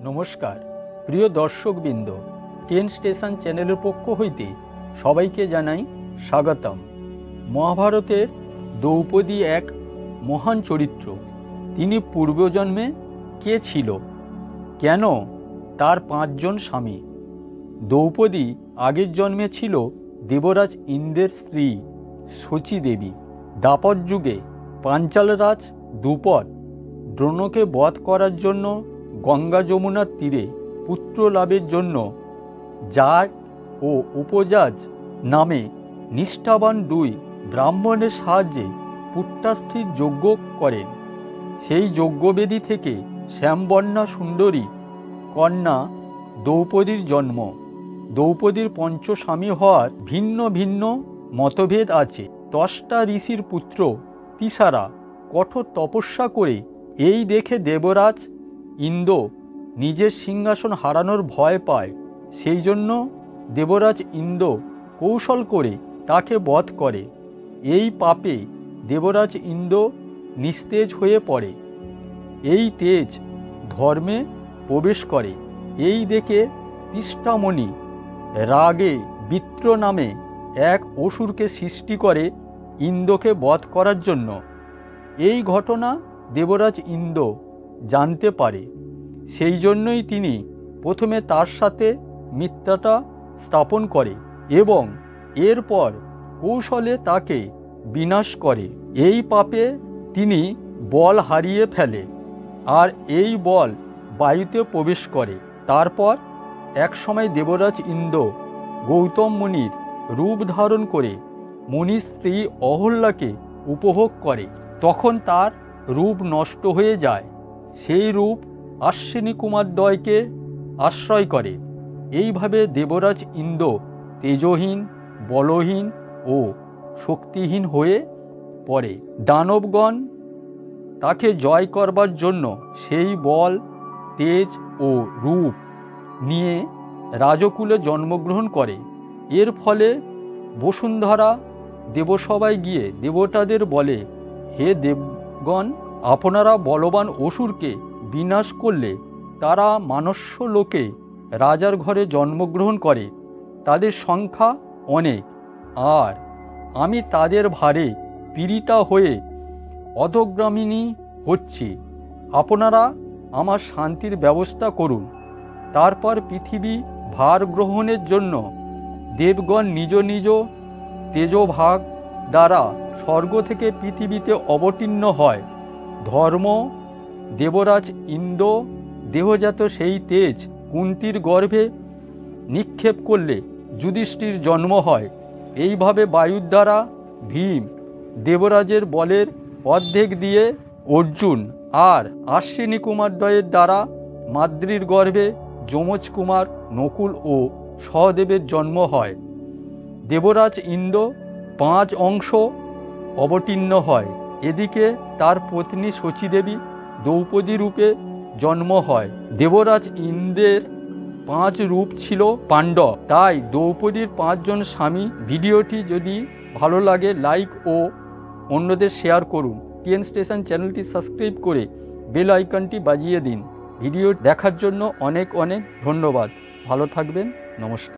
নমস্কার প্রিয় দর্শকবৃন্দ, টেন স্টেশন চ্যানেলের পক্ষ হইতে সবাইকে জানাই স্বাগতম। মহাভারতের দ্রৌপদী এক মহান চরিত্র। তিনি পূর্বজন্মে কে ছিল, কেন তার 5 জন স্বামী? দ্রৌপদী আগের জন্মে ছিল দেবরাজ ইন্দ্রের স্ত্রী শচী দেবী। দ্বাপর যুগে পাঞ্চালরাজ দ্রুপদ দ্রোণকে বধ করার জন্য গঙ্গা যমুনার তীরে পুত্র লাভের জন্য যাগ ও উপজাজ নামে নিষ্ঠাবান 2 ব্রাহ্মণের সাহায্যে পুত্রাস্থির যজ্ঞ করেন। সেই যজ্ঞবেদী থেকে শ্যামবর্ণা সুন্দরী কন্যা দ্রৌপদীর জন্ম। দ্রৌপদীর পঞ্চস্বামী হওয়ার ভিন্ন ভিন্ন মতভেদ আছে। ত্বষ্টা ঋষির পুত্র তিসারা কঠোর তপস্যা করে এই দেখে দেবরাজ ইন্দ্র নিজের সিংহাসন হারানোর ভয় পায়। সেই জন্য দেবরাজ ইন্দ্র কৌশল করে তাকে বধ করে। এই পাপে দেবরাজ ইন্দ্র নিস্তেজ হয়ে পড়ে। এই তেজ ধর্মে প্রবেশ করে। এই দেখে তিষ্ঠামণি রাগে বৃত্র নামে এক অসুরকে সৃষ্টি করে ইন্দ্রকে বধ করার জন্য। এই ঘটনা দেবরাজ ইন্দ্র জানতে পারে। সেই জন্যই তিনি প্রথমে তার সাথে মিথ্যাটা স্থাপন করে এবং এরপর কৌশলে তাকে বিনাশ করে। এই পাপে তিনি বল হারিয়ে ফেলে আর এই বল বায়ুতে প্রবেশ করে। তারপর এক সময় দেবরাজ ইন্দ্র গৌতম মুনির রূপ ধারণ করে মুনির স্ত্রী অহল্যাকে উপভোগ করে। তখন তার রূপ নষ্ট হয়ে যায়। সেই রূপ অশ্বিনী কুমারদ্বয়কে আশ্রয় করে। এইভাবে দেবরাজ ইন্দ্র তেজহীন, বলহীন ও শক্তিহীন হয়ে পড়ে। দানবগণ তাকে জয় করবার জন্য সেই বল, তেজ ও রূপ নিয়ে রাজকুলে জন্মগ্রহণ করে। এর ফলে বসুন্ধরা দেবসভায় গিয়ে দেবতাদের বলে, হে দেবগণ, আপনারা বলবান অসুরকে বিনাশ করলে তারা মানস্য লোকে রাজার ঘরে জন্মগ্রহণ করে। তাদের সংখ্যা অনেক, আর আমি তাদের ভারে পীড়িতা হয়ে অধোগ্রামিনী হচ্ছি। আপনারা আমার শান্তির ব্যবস্থা করুন। তারপর পৃথিবী ভার গ্রহণের জন্য দেবগণ নিজ নিজ তেজভাগ দ্বারা স্বর্গ থেকে পৃথিবীতে অবতীর্ণ হয়। ধর্ম দেবরাজ ইন্দ্র দেহজাত সেই তেজ কুন্তির গর্ভে নিক্ষেপ করলে যুধিষ্ঠির জন্ম হয়। এইভাবে বায়ুর দ্বারা ভীম, দেবরাজের বলের অর্ধেক দিয়ে অর্জুন, আর অশ্বিনী কুমারদ্বয়ের দ্বারা মাদ্রীর গর্ভে যমজ কুমার নকুল ও সহদেবের জন্ম হয়। দেবরাজ ইন্দ্র 5 অংশ অবতীর্ণ হয়। এদিকে তার পত্নী শচীদেবী দ্রৌপদী রূপে জন্ম হয়। দেবরাজ ইন্দ্রের 5 রূপ ছিল পাণ্ডব, তাই দ্রৌপদীর 5 জন স্বামী। ভিডিওটি যদি ভালো লাগে লাইক ও অন্যদের শেয়ার করুন। টেন স্টেশন চ্যানেলটি সাবস্ক্রাইব করে বেল আইকনটি বাজিয়ে দিন। ভিডিও দেখার জন্য অনেক অনেক ধন্যবাদ। ভালো থাকবেন। নমস্কার।